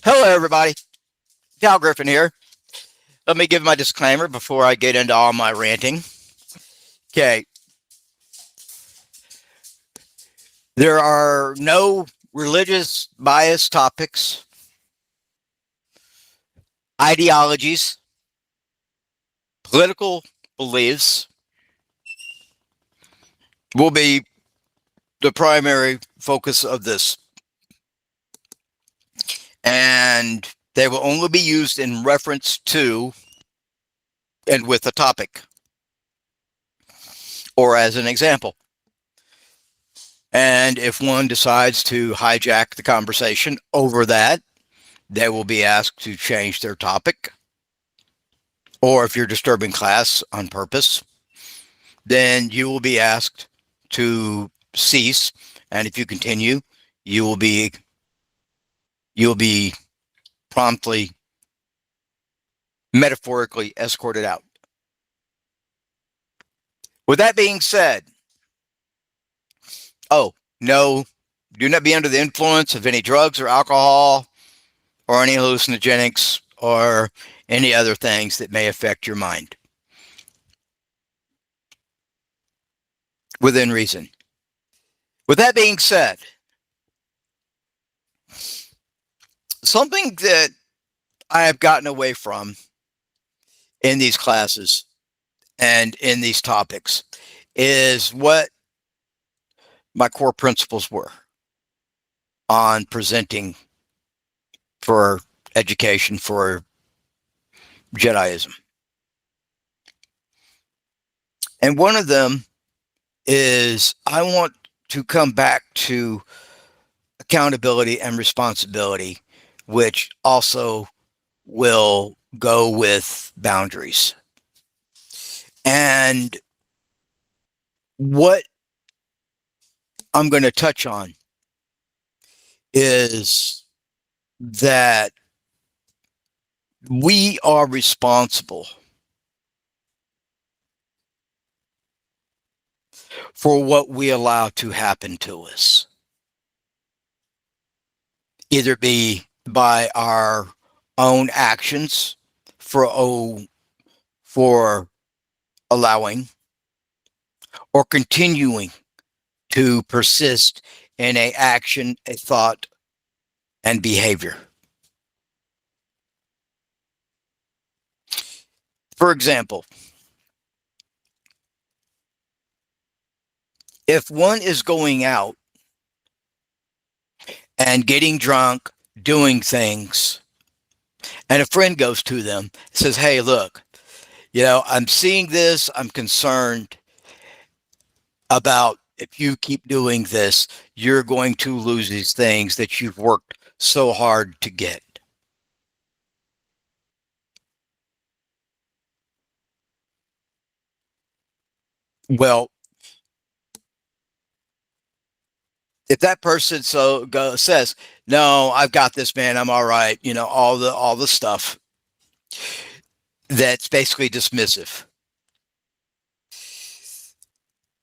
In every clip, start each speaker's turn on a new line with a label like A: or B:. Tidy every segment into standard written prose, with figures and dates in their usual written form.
A: Hello, everybody. Cal Griffin here. Let me give my disclaimer before I get into all my ranting. Okay, there are no religious bias topics, ideologies, political beliefs will be the primary focus of this, and they will only be used in reference to and with a topic or as an example. And if one decides to hijack the conversation over that, they will be asked to change their topic. Or if you're disturbing class on purpose, then you will be asked to cease. And if you continue, you will be promptly, metaphorically escorted out. With that being said, no, do not be under the influence of any drugs or alcohol or any hallucinogenics or any other things that may affect your mind. Within reason. With that being said, something that I have gotten away from in these classes and in these topics is what my core principles were on presenting for education for Jediism. And one of them is I want to come back to accountability and responsibility, which also will go with boundaries. And what I'm going to touch on is that we are responsible for what we allow to happen to us, either be by our own actions for allowing or continuing to persist in a action, a thought, and behavior. For example, if one is going out and getting drunk, doing things, and a friend goes to them, says, "Hey, look, I'm seeing this. I'm concerned about if you keep doing this, you're going to lose these things that you've worked so hard to get." Well, if that person says, "No, I've got this, man. I'm all right," all the stuff that's basically dismissive.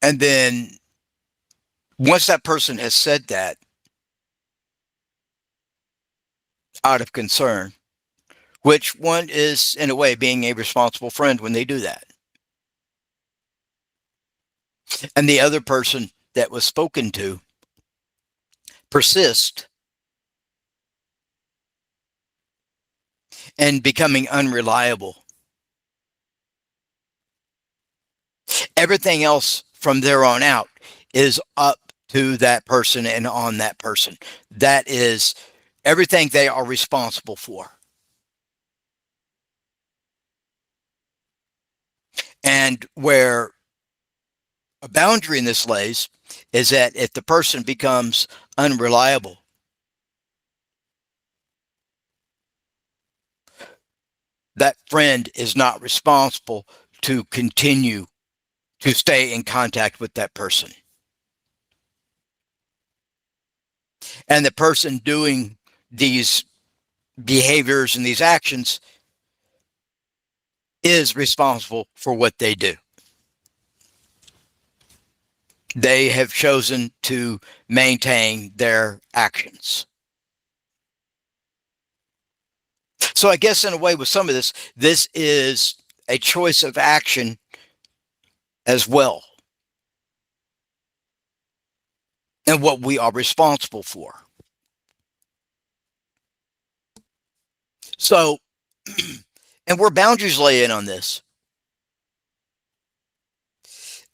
A: And then once that person has said that out of concern, which one is in a way being a responsible friend when they do that, and the other person that was spoken to persist and becoming unreliable, everything else from there on out is up to that person and on that person. That is everything they are responsible for. And where a boundary in this lays is that if the person becomes unreliable, that friend is not responsible to continue to stay in contact with that person. And the person doing these behaviors and these actions is responsible for what they do. They have chosen to maintain their actions. So I guess in a way with some of this is a choice of action as well, and what we are responsible for. So, and where boundaries lay in on this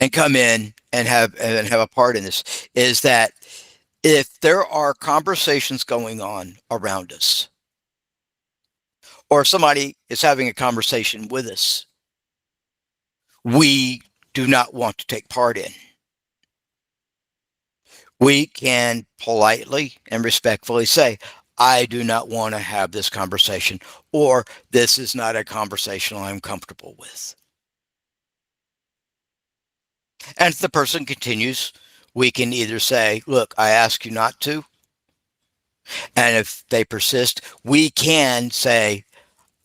A: and come in and have a part in this is that if there are conversations going on around us, or somebody is having a conversation with us, we do not want to take part in, we can politely and respectfully say, I do not want to have this conversation, or this is not a conversation I'm comfortable with. And if the person continues, we can either say, look, I ask you not to. And if they persist, we can say,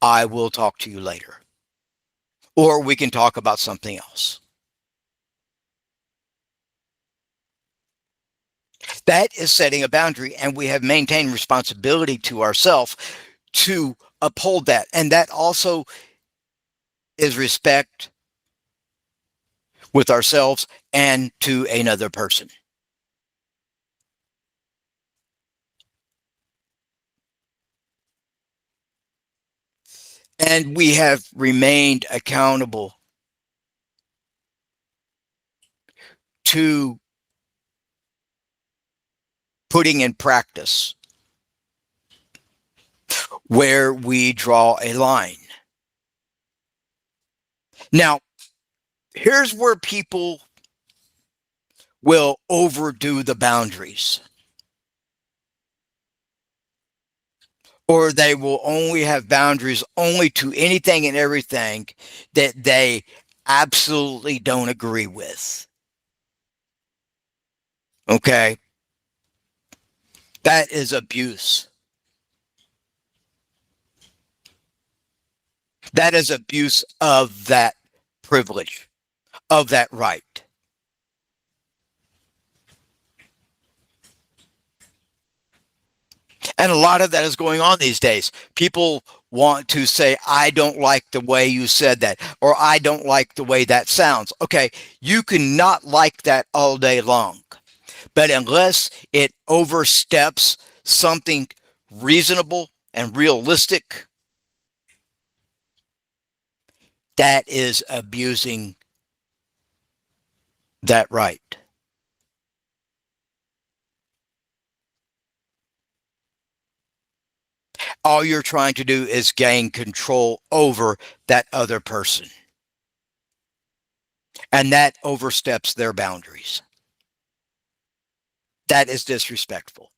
A: I will talk to you later. Or we can talk about something else. That is setting a boundary, and we have maintained responsibility to ourselves to uphold that. And that also is respect with ourselves and to another person. And we have remained accountable to putting in practice where we draw a line. Now, here's where people will overdo the boundaries, or they will only have boundaries only to anything and everything that they absolutely don't agree with. Okay? That is abuse. That is abuse of that privilege, of that right. And a lot of that is going on these days. People want to say, I don't like the way you said that, or I don't like the way that sounds. Okay, you can not like that all day long. But unless it oversteps something reasonable and realistic, that is abusing that right. All you're trying to do is gain control over that other person. And that oversteps their boundaries. That is disrespectful.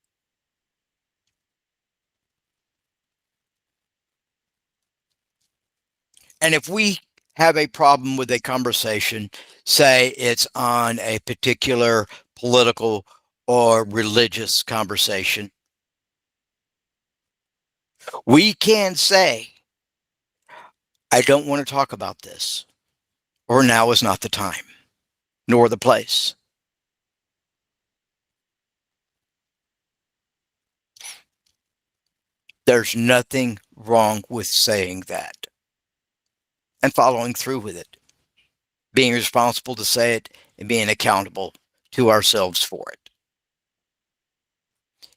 A: And if we have a problem with a conversation, say it's on a particular political or religious conversation, we can say, I don't want to talk about this, or now is not the time, nor the place. There's nothing wrong with saying that and following through with it, being responsible to say it and being accountable to ourselves for it,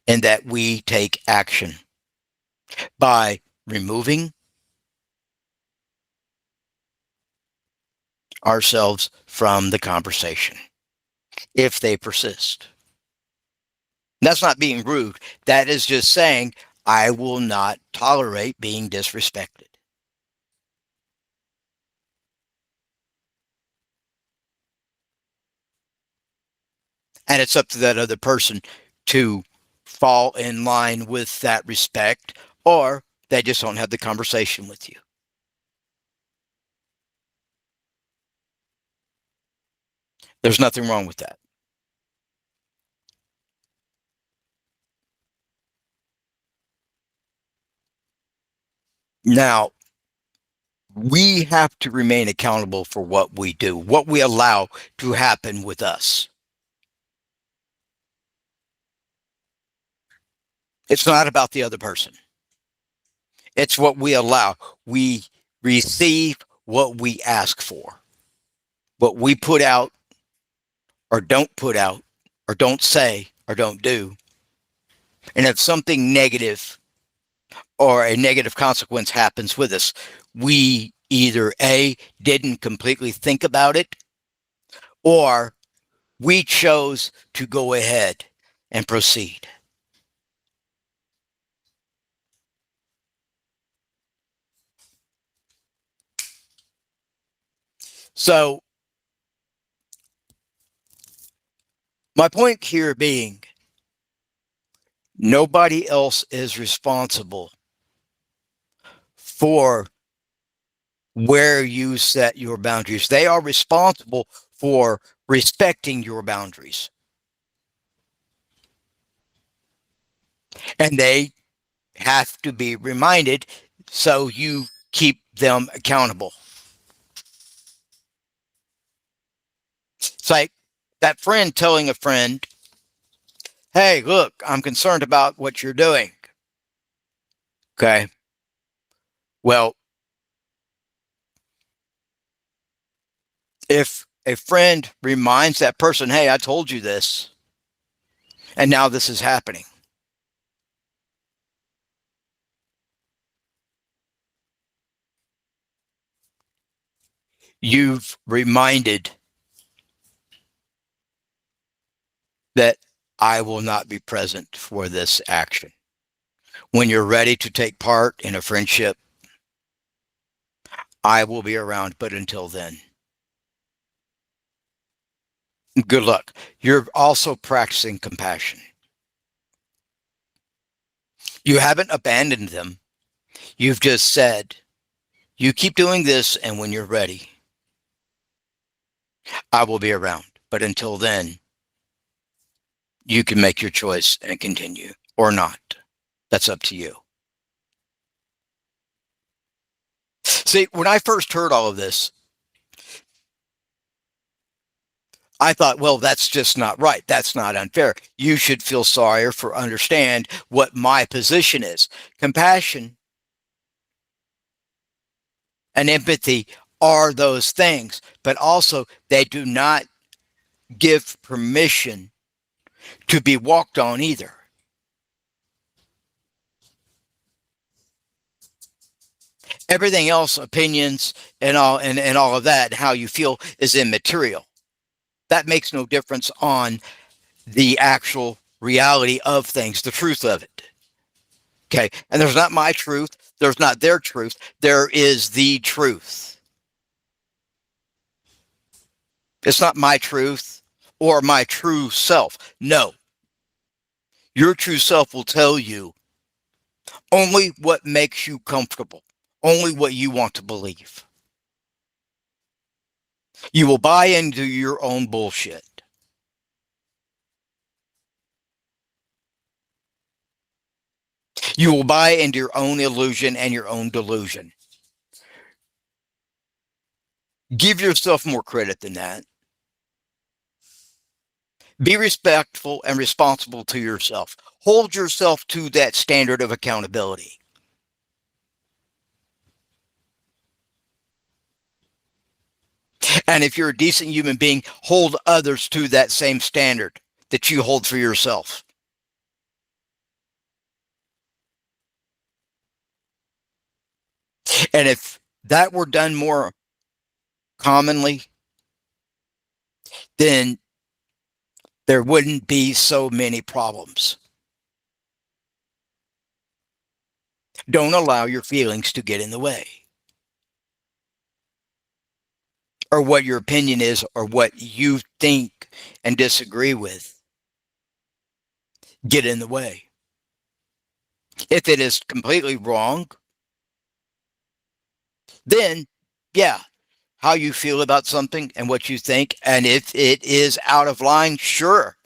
A: and that we take action by removing ourselves from the conversation if they persist. That's not being rude. That is just saying, I will not tolerate being disrespected. And it's up to that other person to fall in line with that respect, or they just don't have the conversation with you. There's nothing wrong with that. Now, we have to remain accountable for what we do, what we allow to happen with us. It's not about the other person. It's what we allow. We receive what we ask for. What we put out or don't put out or don't say or don't do. And if something negative or a negative consequence happens with us, we either A, didn't completely think about it, or we chose to go ahead and proceed. So, my point here being, nobody else is responsible for where you set your boundaries. They are responsible for respecting your boundaries. And they have to be reminded so you keep them accountable. It's like that friend telling a friend, hey, look, I'm concerned about what you're doing. Okay. Well, if a friend reminds that person, hey, I told you this, and now this is happening, you've reminded that I will not be present for this action. When you're ready to take part in a friendship, I will be around, but until then, good luck. You're also practicing compassion. You haven't abandoned them. You've just said, you keep doing this, and when you're ready, I will be around. But until then, you can make your choice and continue or not. That's up to you. See, when I first heard all of this, I thought, well, that's just not right. That's not unfair. You should feel sorry or understand what my position is. Compassion and empathy are those things, but also they do not give permission to be walked on either. Everything else, opinions and all of that, how you feel is immaterial. That makes no difference on the actual reality of things, the truth of it. Okay. And there's not my truth. There's not their truth. There is the truth. It's not my truth or my true self. No. Your true self will tell you only what makes you comfortable, only what you want to believe. You will buy into your own bullshit. You will buy into your own illusion and your own delusion. Give yourself more credit than that. Be respectful and responsible to yourself. Hold yourself to that standard of accountability. And if you're a decent human being, hold others to that same standard that you hold for yourself. And if that were done more commonly, then there wouldn't be so many problems. Don't allow your feelings to get in the way, or what your opinion is, or what you think and disagree with get in the way. If it is completely wrong, then yeah, how you feel about something and what you think, and if it is out of line, sure.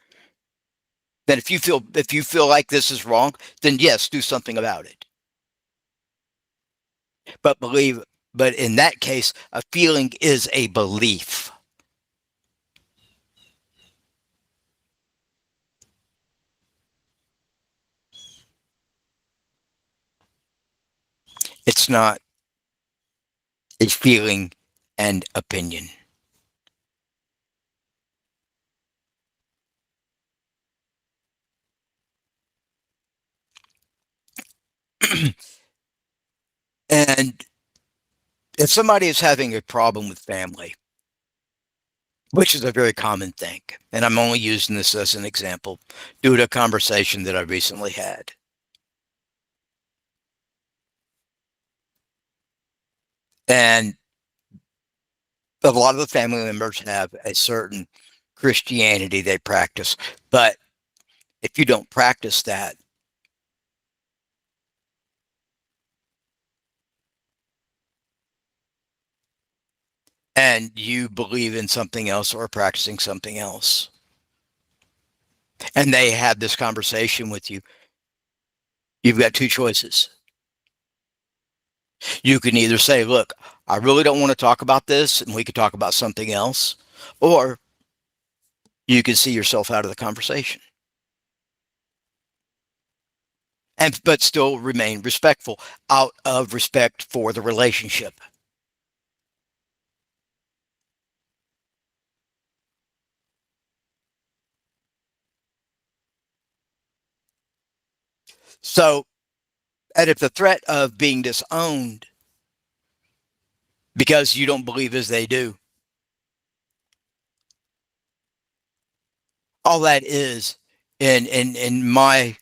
A: Then if you feel like this is wrong, then yes, do something about it. But believe, but in that case, a feeling is a belief. It's not a feeling and opinion. And if somebody is having a problem with family, which is a very common thing, and I'm only using this as an example due to a conversation that I recently had. And a lot of the family members have a certain Christianity they practice, but if you don't practice that, and you believe in something else or practicing something else, and they have this conversation with you, you've got two choices. You can either say, look, I really don't want to talk about this and we could talk about something else, or you can see yourself out of the conversation and but still remain respectful out of respect for the relationship. So, and if the threat of being disowned because you don't believe as they do, all that is, in my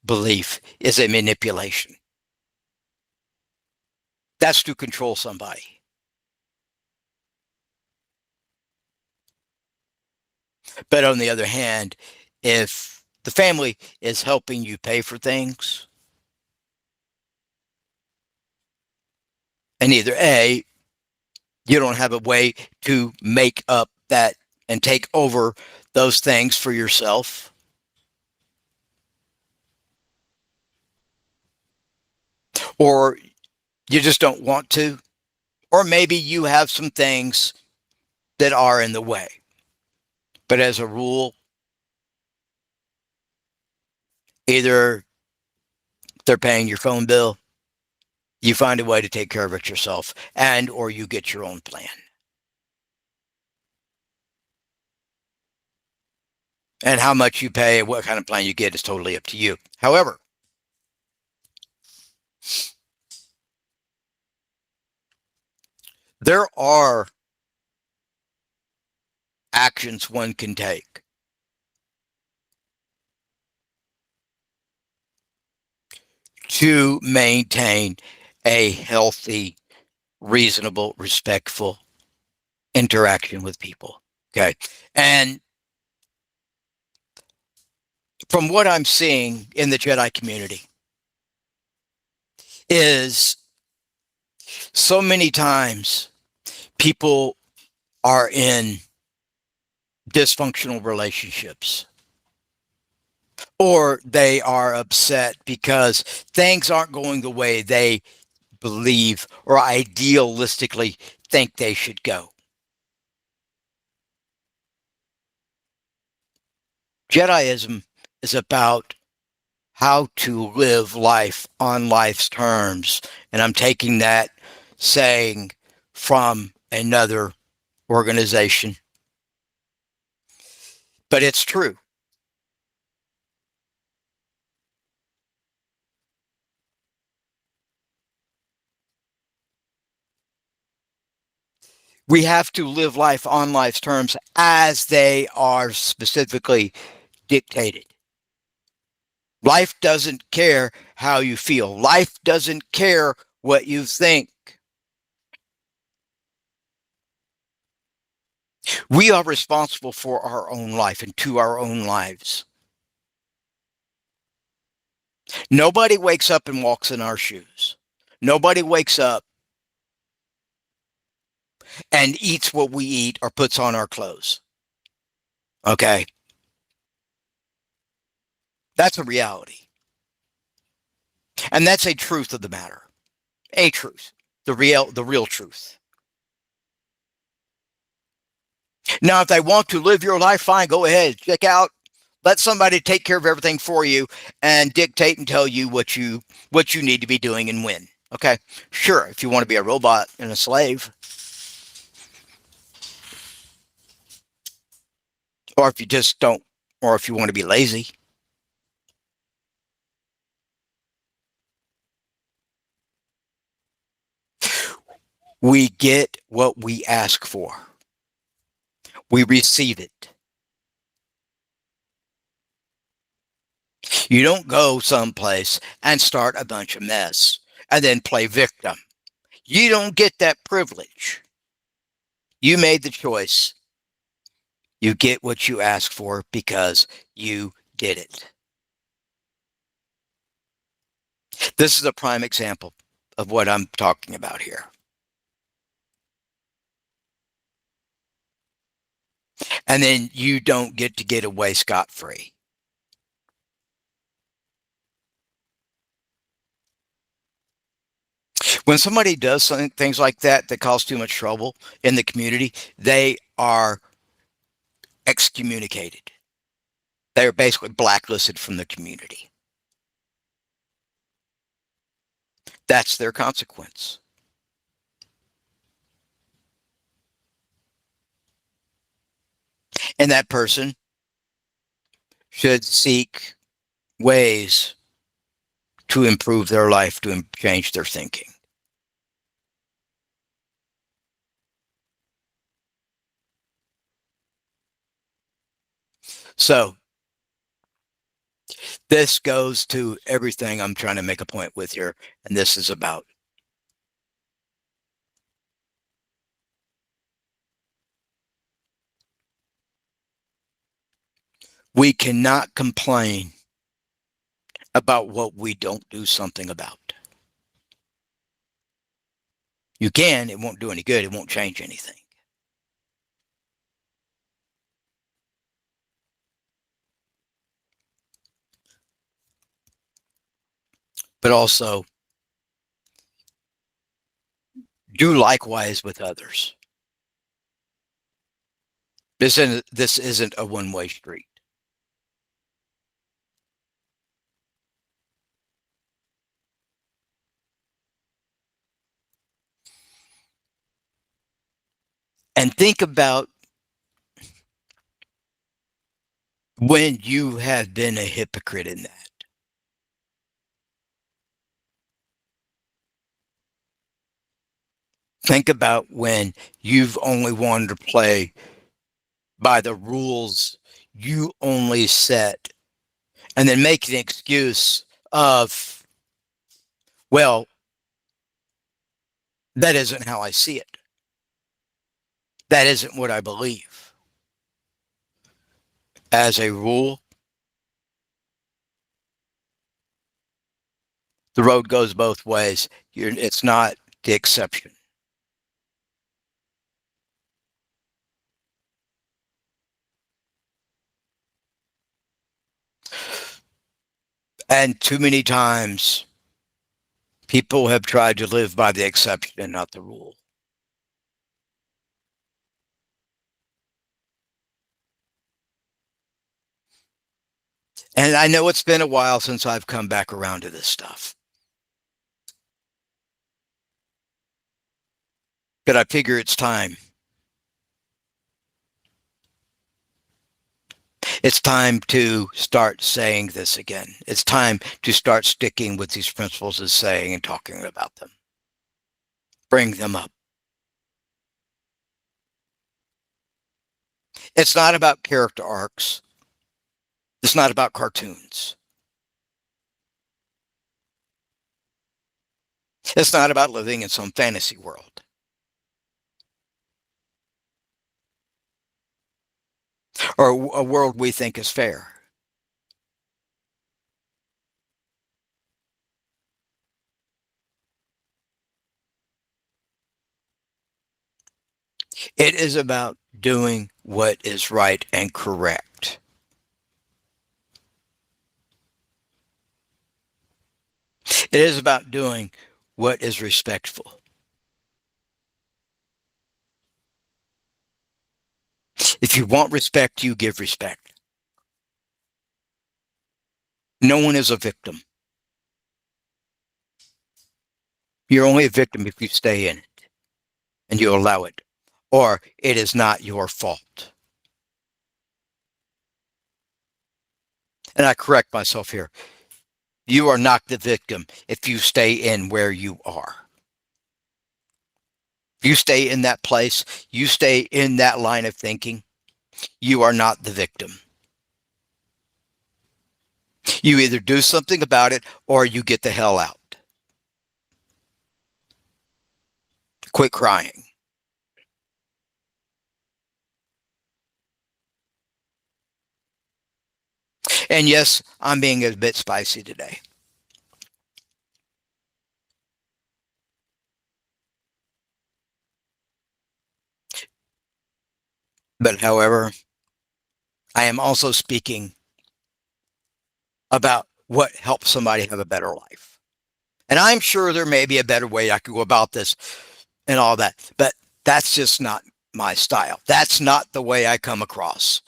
A: belief, is a manipulation. That's to control somebody. But on the other hand, if the family is helping you pay for things, and either A, you don't have a way to make up that and take over those things for yourself, or you just don't want to, or maybe you have some things that are in the way. But as a rule, either they're paying your phone bill, you find a way to take care of it yourself, and or you get your own plan. And how much you pay, what kind of plan you get is totally up to you. However, there are actions one can take to maintain a healthy, reasonable, respectful interaction with people. Okay. And from what I'm seeing in the Jedi community, is so many times people are in dysfunctional relationships or they are upset because things aren't going the way they believe or idealistically think they should go. Jediism is about how to live life on life's terms. And I'm taking that saying from another organization, but it's true. We have to live life on life's terms as they are specifically dictated. Life doesn't care how you feel. Life doesn't care what you think. We are responsible for our own life and to our own lives. Nobody wakes up and walks in our shoes. Nobody wakes up and eats what we eat or puts on our clothes. Okay? That's a reality. And that's a truth of the matter. A truth. The real truth. Now, if they want to live your life, fine, go ahead. Check out. Let somebody take care of everything for you and dictate and tell you what you need to be doing and when. Okay, sure, if you want to be a robot and a slave, or if you just don't, or if you want to be lazy, we get what we ask for. We receive it. You don't go someplace and start a bunch of mess and then play victim. You don't get that privilege. You made the choice. You get what you ask for because you did it. This is a prime example of what I'm talking about here. And then you don't get away scot free. When somebody does things like that cause too much trouble in the community, they are excommunicated. They're basically blacklisted from the community. That's their consequence. And that person should seek ways to improve their life, to change their thinking. So this goes to everything I'm trying to make a point with here, and this is about. We cannot complain about what we don't do something about. You can, it won't do any good, it won't change anything. But also, do likewise with others. This isn't a one-way street. And think about when you have been a hypocrite in that. Think about when you've only wanted to play by the rules you only set and then make an excuse of, well, that isn't how I see it. That isn't what I believe. As a rule, the road goes both ways. It's not the exception. And too many times, people have tried to live by the exception and not the rule. And I know it's been a while since I've come back around to this stuff, but I figure it's time. It's time to start saying this again. It's time to start sticking with these principles and saying and talking about them. Bring them up. It's not about character arcs. It's not about cartoons. It's not about living in some fantasy world or a world we think is fair. It is about doing what is right and correct. It is about doing what is respectful. If you want respect, you give respect. No one is a victim. You're only a victim if you stay in it and you allow it, or it is not your fault. And I correct myself here. You are not the victim if you stay in where you are. If you stay in that place, you stay in that line of thinking, you are not the victim. You either do something about it or you get the hell out. Quit crying. And yes, I'm being a bit spicy today. But however, I am also speaking about what helps somebody have a better life. And I'm sure there may be a better way I could go about this and all that, but that's just not my style. That's not the way I come across.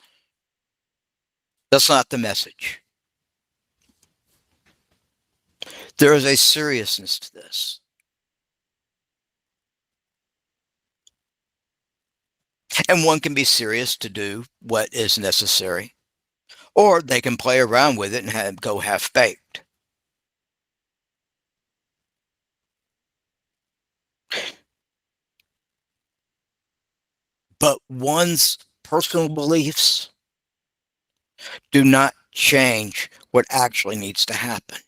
A: That's not the message. There is a seriousness to this. And one can be serious to do what is necessary, or they can play around with it and go half baked. But one's personal beliefs do not change what actually needs to happen.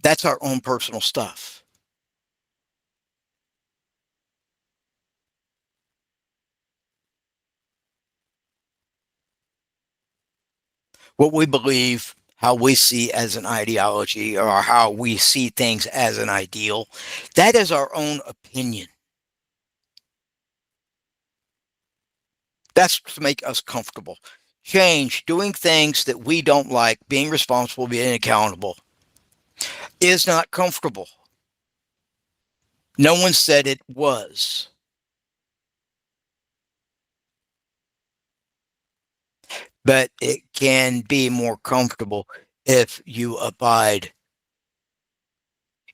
A: That's our own personal stuff. What we believe, how we see as an ideology, or how we see things as an ideal, that is our own opinion. That's to make us comfortable. Change, doing things that we don't like, being responsible, being accountable, is not comfortable. No one said it was. But it can be more comfortable if you abide,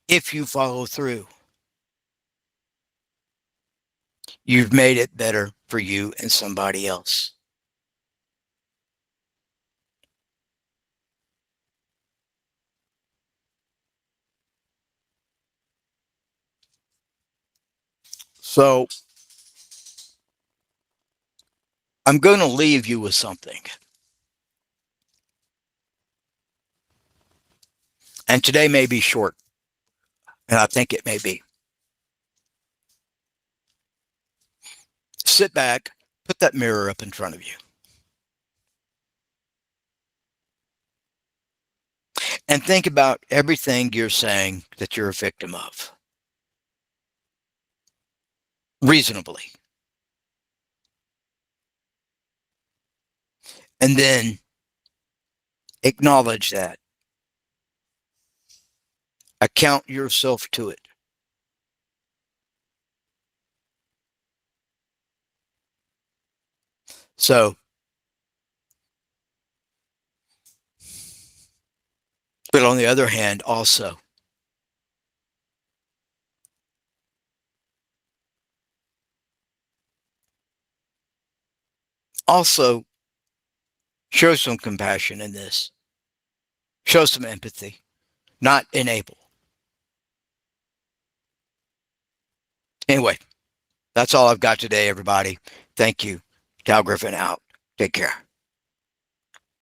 A: if you follow through. You've made it better for you and somebody else. So I'm going to leave you with something. And today may be short, and I think it may be. Sit back, put that mirror up in front of you, and think about everything you're saying that you're a victim of reasonably. And then acknowledge that, account yourself to it. So, but on the other hand, also show some compassion in this, show some empathy, not enable. Anyway, that's all I've got today, everybody. Thank you. Cal Griffin out. Take care.